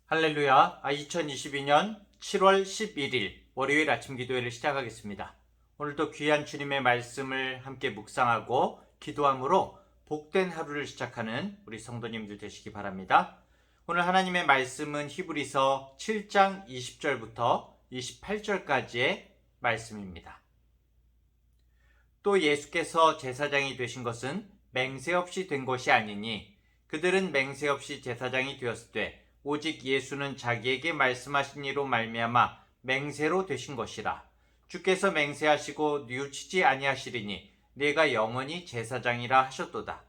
할렐루야. 2022년 7월 11일 월요일 아침 기도회를 시작하겠습니다. 오늘도 귀한 주님의 말씀을 함께 묵상하고 기도함으로 복된 하루를 시작하는 우리 성도님들 되시기 바랍니다. 오늘 하나님의 말씀은 히브리서 7장 20절부터 28절까지의 말씀입니다. 또 예수께서 제사장이 되신 것은 맹세 없이 된 것이 아니니 그들은 맹세 없이 제사장이 되었으되 오직 예수는 자기에게 말씀하신 이로 말미암아 맹세로 되신 것이라. 주께서 맹세하시고 뉘우치지 아니하시리니 내가 영원히 제사장이라 하셨도다.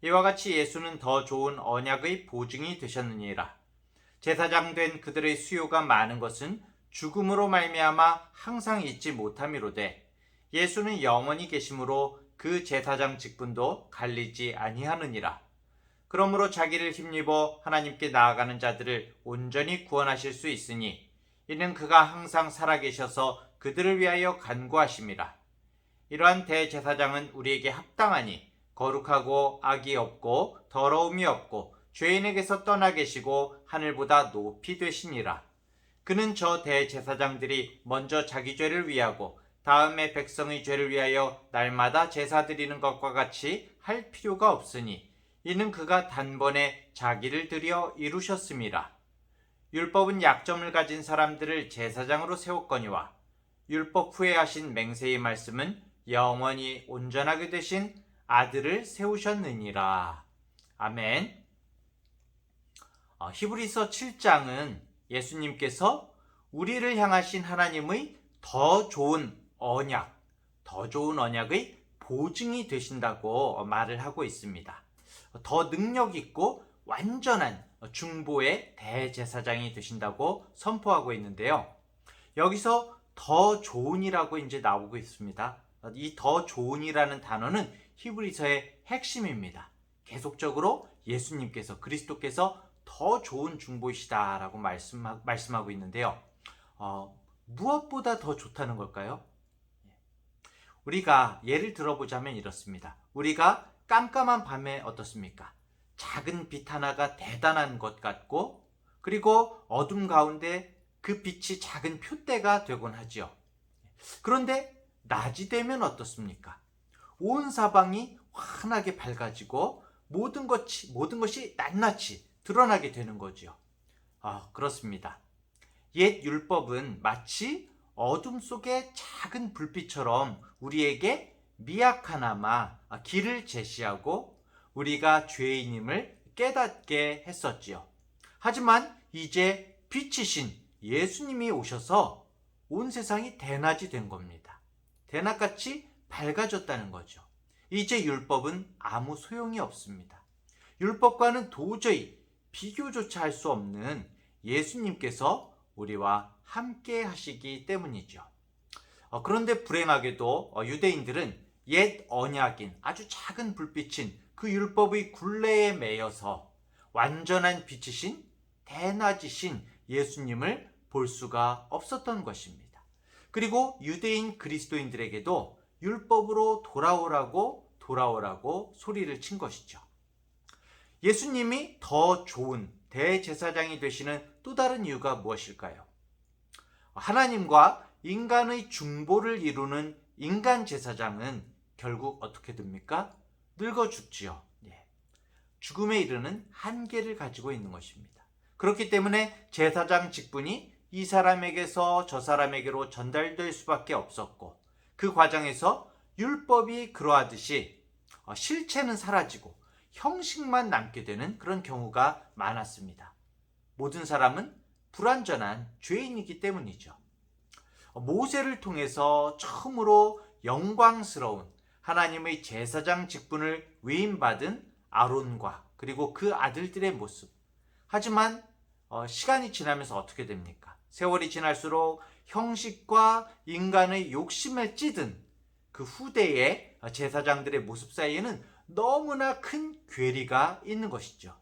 이와 같이 예수는 더 좋은 언약의 보증이 되셨느니라. 제사장 된 그들의 수요가 많은 것은 죽음으로 말미암아 항상 잊지 못함이로되 예수는 영원히 계심으로 그 제사장 직분도 갈리지 아니하느니라. 그러므로 자기를 힘입어 하나님께 나아가는 자들을 온전히 구원하실 수 있으니 이는 그가 항상 살아계셔서 그들을 위하여 간구하심이라. 이러한 대제사장은 우리에게 합당하니 거룩하고 악이 없고 더러움이 없고 죄인에게서 떠나 계시고 하늘보다 높이 되시니라. 그는 저 대제사장들이 먼저 자기 죄를 위하고 다음에 백성의 죄를 위하여 날마다 제사 드리는 것과 같이 할 필요가 없으니 이는 그가 단번에 자기를 들여 이루셨음이라. 율법은 약점을 가진 사람들을 제사장으로 세웠거니와 율법 후에 하신 맹세의 말씀은 영원히 온전하게 되신 아들을 세우셨느니라. 아멘. 히브리서 7장은 예수님께서 우리를 향하신 하나님의 더 좋은 언약의 보증이 되신다고 말을 하고 있습니다. 더 능력 있고 완전한 중보의 대제사장이 되신다고 선포하고 있는데요. 여기서 더 좋은이라고 이제 나오고 있습니다. 이 더 좋은이라는 단어는 히브리서의 핵심입니다. 계속적으로 예수님께서 그리스도께서 더 좋은 중보이시다라고 말씀하고 있는데요. 무엇보다 더 좋다는 걸까요? 우리가 예를 들어보자면 이렇습니다. 우리가 깜깜한 밤에 어떻습니까? 작은 빛 하나가 대단한 것 같고 그리고 어둠 가운데 그 빛이 작은 표대가 되곤 하지요. 그런데 낮이 되면 어떻습니까? 온 사방이 환하게 밝아지고 모든 것이 낱낱이 드러나게 되는 거죠. 그렇습니다. 옛 율법은 마치 어둠 속의 작은 불빛처럼 우리에게 미약하나마 길을 제시하고 우리가 죄인임을 깨닫게 했었지요. 하지만 이제 빛이신 예수님이 오셔서 온 세상이 대낮이 된 겁니다. 대낮같이 밝아졌다는 거죠. 이제 율법은 아무 소용이 없습니다. 율법과는 도저히 비교조차 할 수 없는 예수님께서 우리와 함께 하시기 때문이죠. 그런데 불행하게도 유대인들은 옛 언약인 아주 작은 불빛인 그 율법의 굴레에 매여서 완전한 빛이신 대낮이신 예수님을 볼 수가 없었던 것입니다. 그리고 유대인 그리스도인들에게도 율법으로 돌아오라고 소리를 친 것이죠. 예수님이 더 좋은 대제사장이 되시는 또 다른 이유가 무엇일까요? 하나님과 인간의 중보를 이루는 인간 제사장은 결국 어떻게 됩니까? 늙어 죽지요. 죽음에 이르는 한계를 가지고 있는 것입니다. 그렇기 때문에 제사장 직분이 이 사람에게서 저 사람에게로 전달될 수밖에 없었고 그 과정에서 율법이 그러하듯이 실체는 사라지고 형식만 남게 되는 그런 경우가 많았습니다. 모든 사람은 불완전한 죄인이기 때문이죠. 모세를 통해서 처음으로 영광스러운 하나님의 제사장 직분을 위임받은 아론과 그리고 그 아들들의 모습. 하지만 시간이 지나면서 어떻게 됩니까? 세월이 지날수록 형식과 인간의 욕심에 찌든 그 후대의 제사장들의 모습 사이에는 너무나 큰 괴리가 있는 것이죠.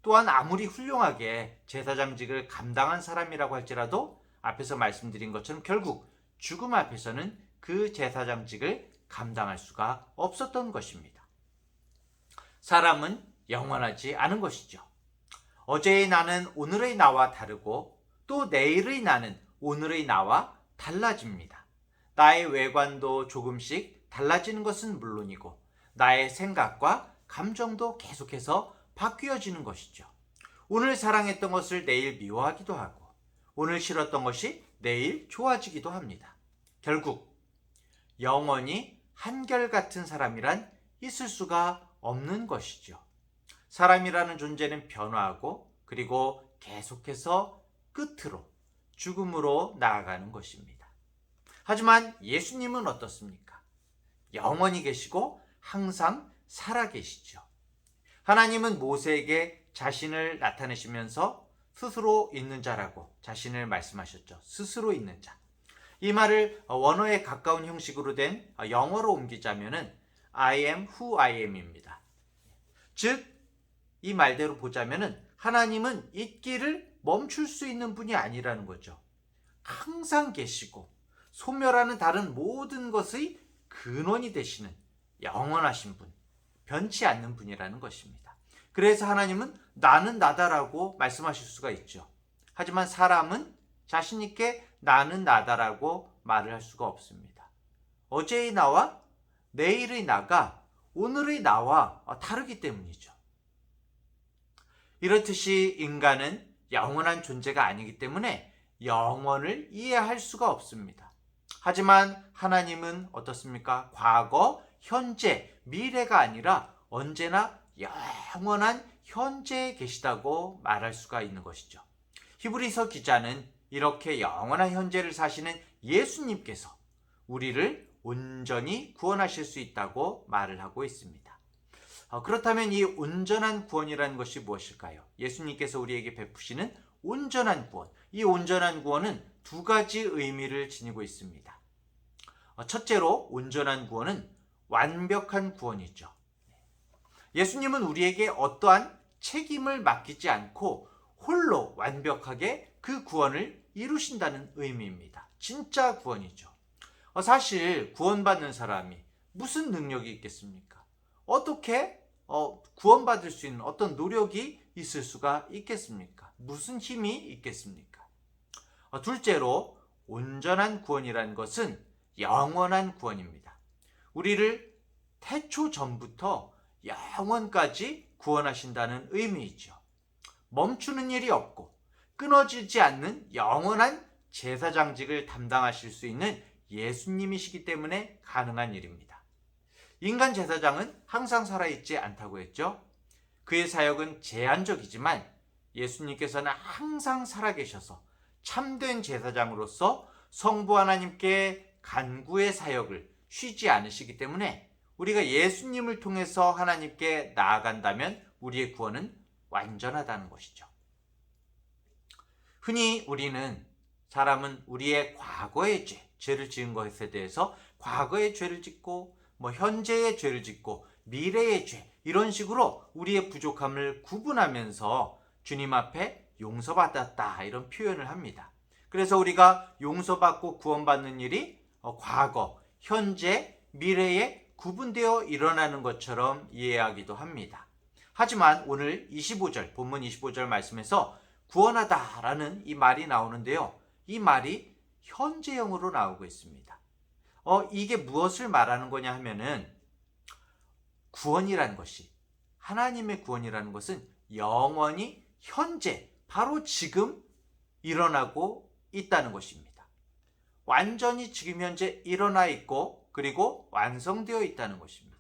또한 아무리 훌륭하게 제사장직을 감당한 사람이라고 할지라도 앞에서 말씀드린 것처럼 결국 죽음 앞에서는 그 제사장직을 감당할 수가 없었던 것입니다. 사람은 영원하지 않은 것이죠. 어제의 나는 오늘의 나와 다르고 또 내일의 나는 오늘의 나와 달라집니다. 나의 외관도 조금씩 달라지는 것은 물론이고 나의 생각과 감정도 계속해서 바뀌어지는 것이죠. 오늘 사랑했던 것을 내일 미워하기도 하고 오늘 싫었던 것이 내일 좋아지기도 합니다. 결국 영원히 한결같은 사람이란 있을 수가 없는 것이죠. 사람이라는 존재는 변화하고 그리고 계속해서 끝으로 죽음으로 나아가는 것입니다. 하지만 예수님은 어떻습니까? 영원히 계시고 항상 살아계시죠. 하나님은 모세에게 자신을 나타내시면서 스스로 있는 자라고 자신을 말씀하셨죠. 스스로 있는 자. 이 말을 원어에 가까운 형식으로 된 영어로 옮기자면은 I am who I am입니다. 즉, 이 말대로 보자면은 하나님은 있기를 멈출 수 있는 분이 아니라는 거죠. 항상 계시고 소멸하는 다른 모든 것의 근원이 되시는 영원하신 분, 변치 않는 분이라는 것입니다. 그래서 하나님은 나는 나다라고 말씀하실 수가 있죠. 하지만 사람은 자신 있게 나는 나다라고 말을 할 수가 없습니다. 어제의 나와 내일의 나가 오늘의 나와 다르기 때문이죠. 이렇듯이 인간은 영원한 존재가 아니기 때문에 영원을 이해할 수가 없습니다. 하지만 하나님은 어떻습니까? 과거, 현재, 미래가 아니라 언제나 영원한 현재에 계시다고 말할 수가 있는 것이죠. 히브리서 기자는 이렇게 영원한 현재를 사시는 예수님께서 우리를 온전히 구원하실 수 있다고 말을 하고 있습니다. 그렇다면 이 온전한 구원이라는 것이 무엇일까요? 예수님께서 우리에게 베푸시는 온전한 구원. 이 온전한 구원은 두 가지 의미를 지니고 있습니다. 첫째로 온전한 구원은 완벽한 구원이죠. 예수님은 우리에게 어떠한 책임을 맡기지 않고 홀로 완벽하게 그 구원을 이루신다는 의미입니다. 진짜 구원이죠. 사실 구원받는 사람이 무슨 능력이 있겠습니까? 어떻게 구원받을 수 있는 어떤 노력이 있을 수가 있겠습니까? 무슨 힘이 있겠습니까? 둘째로 온전한 구원이라는 것은 영원한 구원입니다. 우리를 태초 전부터 영원까지 구원하신다는 의미이죠. 멈추는 일이 없고 끊어지지 않는 영원한 제사장직을 담당하실 수 있는 예수님이시기 때문에 가능한 일입니다. 인간 제사장은 항상 살아있지 않다고 했죠. 그의 사역은 제한적이지만 예수님께서는 항상 살아계셔서 참된 제사장으로서 성부 하나님께 간구의 사역을 쉬지 않으시기 때문에 우리가 예수님을 통해서 하나님께 나아간다면 우리의 구원은 완전하다는 것이죠. 흔히 사람은 우리의 과거의 죄를 지은 것에 대해서 과거의 죄를 짓고 현재의 죄를 짓고 미래의 죄 이런 식으로 우리의 부족함을 구분하면서 주님 앞에 용서받았다 이런 표현을 합니다. 그래서 우리가 용서받고 구원받는 일이 과거, 현재, 미래에 구분되어 일어나는 것처럼 이해하기도 합니다. 하지만 오늘 25절, 본문 25절 말씀에서 구원하다라는 이 말이 나오는데요. 이 말이 현재형으로 나오고 있습니다. 이게 무엇을 말하는 거냐 하면은 구원이라는 것이 하나님의 구원이라는 것은 영원히 현재 바로 지금 일어나고 있다는 것입니다. 완전히 지금 현재 일어나 있고 그리고 완성되어 있다는 것입니다.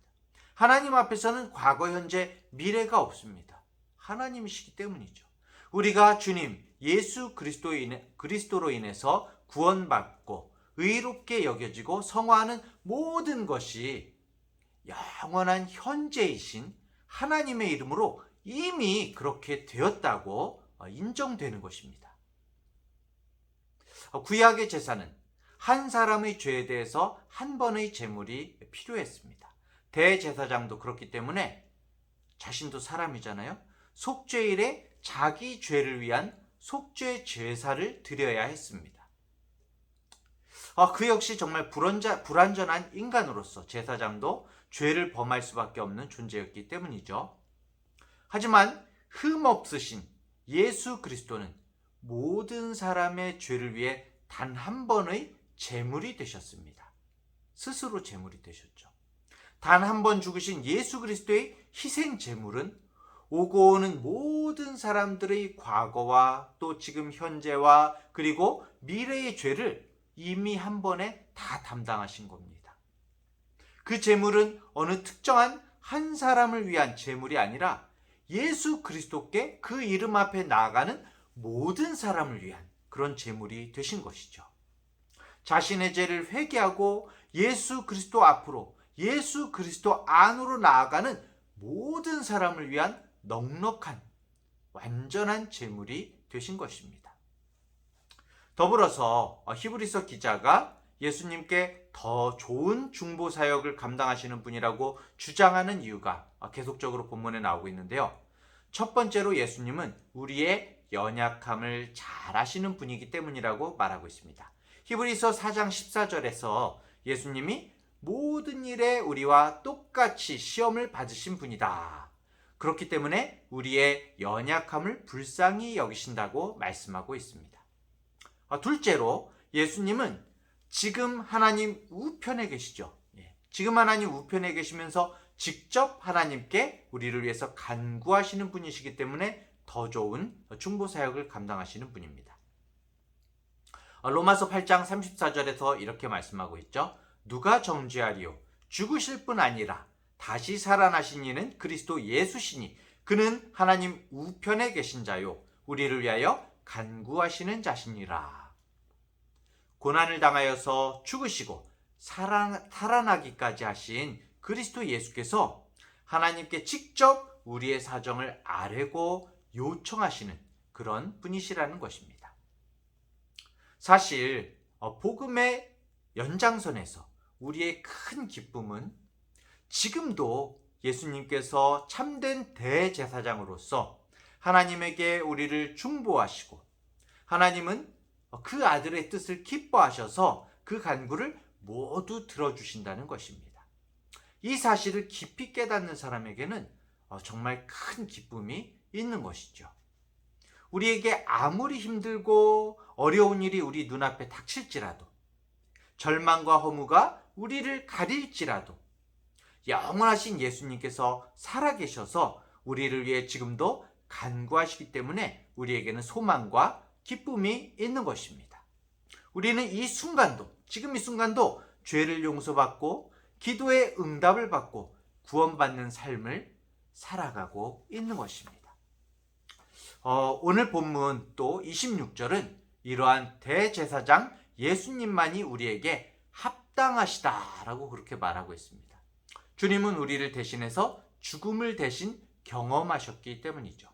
하나님 앞에서는 과거, 현재, 미래가 없습니다. 하나님이시기 때문이죠. 우리가 주님 예수 그리스도로 인해서 구원받고 의롭게 여겨지고 성화하는 모든 것이 영원한 현재이신 하나님의 이름으로 이미 그렇게 되었다고 인정되는 것입니다. 구약의 제사는 한 사람의 죄에 대해서 한 번의 제물이 필요했습니다. 대제사장도 그렇기 때문에 자신도 사람이잖아요. 속죄일에 자기 죄를 위한 속죄 제사를 드려야 했습니다. 그 역시 정말 불완전한 인간으로서 제사장도 죄를 범할 수밖에 없는 존재였기 때문이죠. 하지만 흠 없으신 예수 그리스도는 모든 사람의 죄를 위해 단 한 번의 제물이 되셨습니다. 스스로 제물이 되셨죠. 단 한 번 죽으신 예수 그리스도의 희생 제물은 오고 오는 모든 사람들의 과거와 또 지금 현재와 그리고 미래의 죄를 이미 한 번에 다 담당하신 겁니다. 그 제물은 어느 특정한 한 사람을 위한 제물이 아니라 예수 그리스도께 그 이름 앞에 나아가는 모든 사람을 위한 그런 제물이 되신 것이죠. 자신의 죄를 회개하고 예수 그리스도 앞으로, 예수 그리스도 안으로 나아가는 모든 사람을 위한 넉넉한 완전한 제물이 되신 것입니다. 더불어서 히브리서 기자가 예수님께 더 좋은 중보 사역을 감당하시는 분이라고 주장하는 이유가 계속적으로 본문에 나오고 있는데요. 첫 번째로 예수님은 우리의 연약함을 잘 아시는 분이기 때문이라고 말하고 있습니다. 히브리서 4장 14절에서 예수님이 모든 일에 우리와 똑같이 시험을 받으신 분이다. 그렇기 때문에 우리의 연약함을 불쌍히 여기신다고 말씀하고 있습니다. 둘째로 예수님은 지금 하나님 우편에 계시죠. 지금 하나님 우편에 계시면서 직접 하나님께 우리를 위해서 간구하시는 분이시기 때문에 더 좋은 중보 사역을 감당하시는 분입니다. 로마서 8장 34절에서 이렇게 말씀하고 있죠. 누가 정죄하리요? 죽으실 뿐 아니라 다시 살아나신 이는 그리스도 예수시니 그는 하나님 우편에 계신 자요 우리를 위하여 간구하시는 자시니라. 고난을 당하여서 죽으시고 살아나기까지 하신 그리스도 예수께서 하나님께 직접 우리의 사정을 아뢰고 요청하시는 그런 분이시라는 것입니다. 사실 복음의 연장선에서 우리의 큰 기쁨은 지금도 예수님께서 참된 대제사장으로서 하나님에게 우리를 중보하시고 하나님은 그 아들의 뜻을 기뻐하셔서 그 간구를 모두 들어주신다는 것입니다. 이 사실을 깊이 깨닫는 사람에게는 정말 큰 기쁨이 있는 것이죠. 우리에게 아무리 힘들고 어려운 일이 우리 눈앞에 닥칠지라도 절망과 허무가 우리를 가릴지라도 영원하신 예수님께서 살아계셔서 우리를 위해 지금도 간구하시기 때문에 우리에게는 소망과 기쁨이 있는 것입니다. 우리는 이 순간도, 지금 이 순간도 죄를 용서받고 기도의 응답을 받고 구원받는 삶을 살아가고 있는 것입니다. 오늘 본문 또 26절은 이러한 대제사장 예수님만이 우리에게 합당하시다라고 그렇게 말하고 있습니다. 주님은 우리를 대신해서 죽음을 대신 경험하셨기 때문이죠.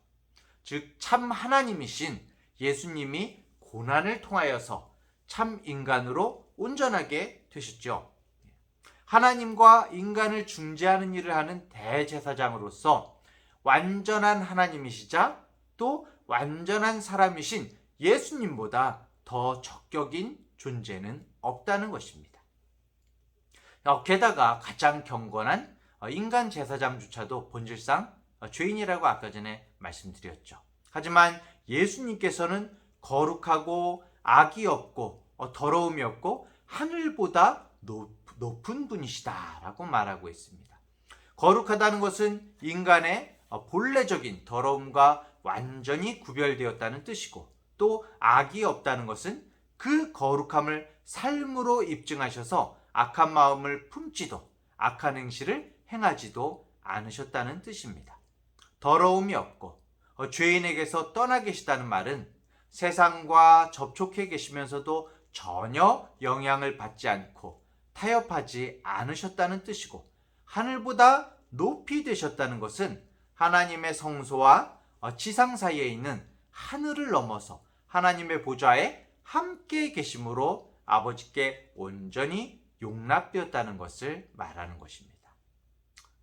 즉 참 하나님이신 예수님이 고난을 통하여서 참 인간으로 온전하게 되셨죠. 하나님과 인간을 중재하는 일을 하는 대제사장으로서 완전한 하나님이시자 또 완전한 사람이신 예수님보다 더 적격인 존재는 없다는 것입니다. 게다가 가장 경건한 인간 제사장조차도 본질상 죄인이라고 아까 전에 말씀드렸죠. 하지만 예수님께서는 거룩하고 악이 없고 더러움이 없고 하늘보다 높은 분이시다라고 말하고 있습니다. 거룩하다는 것은 인간의 본래적인 더러움과 완전히 구별되었다는 뜻이고 또 악이 없다는 것은 그 거룩함을 삶으로 입증하셔서 악한 마음을 품지도 악한 행실을 행하지도 않으셨다는 뜻입니다. 더러움이 없고 죄인에게서 떠나 계시다는 말은 세상과 접촉해 계시면서도 전혀 영향을 받지 않고 타협하지 않으셨다는 뜻이고 하늘보다 높이 되셨다는 것은 하나님의 성소와 지상 사이에 있는 하늘을 넘어서 하나님의 보좌에 함께 계심으로 아버지께 온전히 용납되었다는 것을 말하는 것입니다.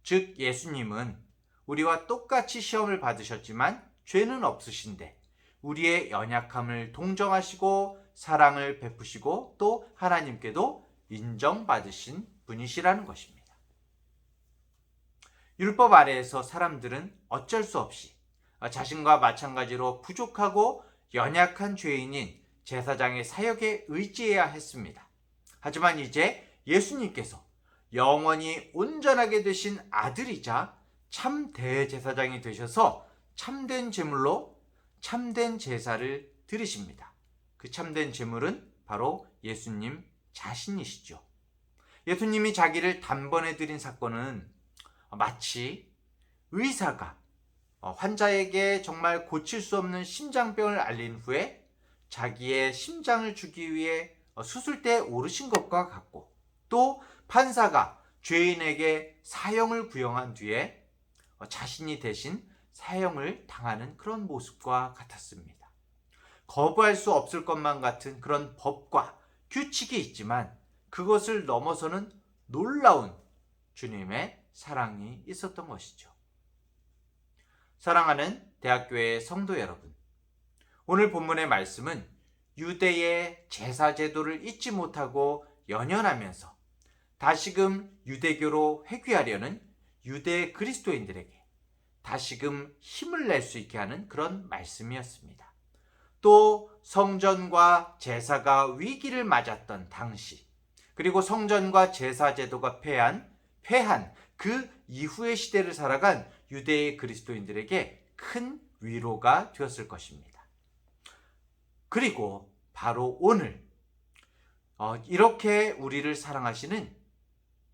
즉 예수님은 우리와 똑같이 시험을 받으셨지만 죄는 없으신데 우리의 연약함을 동정하시고 사랑을 베푸시고 또 하나님께도 인정받으신 분이시라는 것입니다. 율법 아래에서 사람들은 어쩔 수 없이 자신과 마찬가지로 부족하고 연약한 죄인인 제사장의 사역에 의지해야 했습니다. 하지만 이제 예수님께서 영원히 온전하게 되신 아들이자 참 대제사장이 되셔서 참된 제물로 참된 제사를 드리십니다. 그 참된 제물은 바로 예수님 자신이시죠. 예수님이 자기를 단번에 드린 사건은 마치 의사가 환자에게 정말 고칠 수 없는 심장병을 알린 후에 자기의 심장을 주기 위해 수술대에 오르신 것과 같고, 또 판사가 죄인에게 사형을 구형한 뒤에 자신이 대신 사형을 당하는 그런 모습과 같았습니다. 거부할 수 없을 것만 같은 그런 법과 규칙이 있지만 그것을 넘어서는 놀라운 주님의 사랑이 있었던 것이죠. 사랑하는 대학교의 성도 여러분, 오늘 본문의 말씀은 유대의 제사 제도를 잊지 못하고 연연하면서 다시금 유대교로 회귀하려는 유대 그리스도인들에게 다시금 힘을 낼 수 있게 하는 그런 말씀이었습니다. 또 성전과 제사가 위기를 맞았던 당시, 그리고 성전과 제사 제도가 패한 그 이후의 시대를 살아간 유대의 그리스도인들에게 큰 위로가 되었을 것입니다. 그리고 바로 오늘 이렇게 우리를 사랑하시는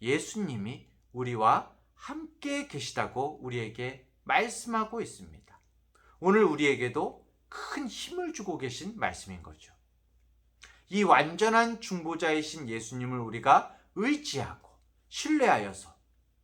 예수님이 우리와 함께 계시다고 우리에게 말씀하고 있습니다. 오늘 우리에게도 큰 힘을 주고 계신 말씀인 거죠. 이 완전한 중보자이신 예수님을 우리가 의지하고 신뢰하여서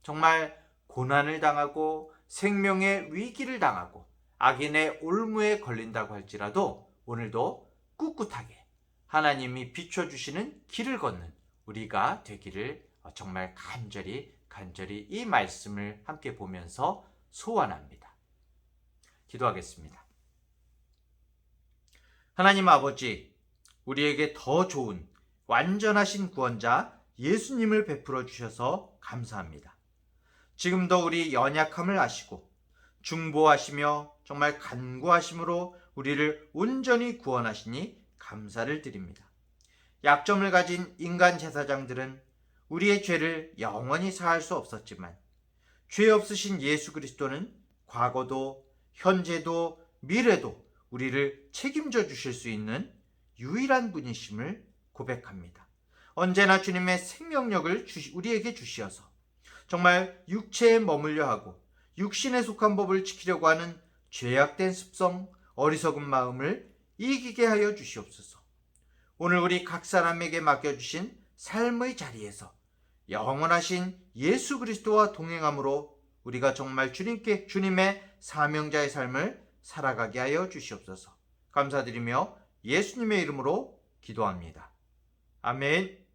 정말 고난을 당하고 생명의 위기를 당하고 악인의 올무에 걸린다고 할지라도 오늘도 꿋꿋하게 하나님이 비춰주시는 길을 걷는 우리가 되기를 정말 간절히 이 말씀을 함께 보면서 소원합니다. 기도하겠습니다. 하나님 아버지, 우리에게 더 좋은 완전하신 구원자 예수님을 베풀어 주셔서 감사합니다. 지금도 우리 연약함을 아시고 중보하시며 정말 간구하심으로 우리를 온전히 구원하시니 감사를 드립니다. 약점을 가진 인간 제사장들은 우리의 죄를 영원히 사할 수 없었지만 죄 없으신 예수 그리스도는 과거도 현재도 미래도 우리를 책임져 주실 수 있는 유일한 분이심을 고백합니다. 언제나 주님의 생명력을 우리에게 주시어서 정말 육체에 머물려 하고 육신에 속한 법을 지키려고 하는 죄악된 습성, 어리석은 마음을 이기게 하여 주시옵소서. 오늘 우리 각 사람에게 맡겨주신 삶의 자리에서 영원하신 예수 그리스도와 동행함으로 우리가 정말 주님의 사명자의 삶을 살아가게 하여 주시옵소서. 감사드리며 예수님의 이름으로 기도합니다. 아멘.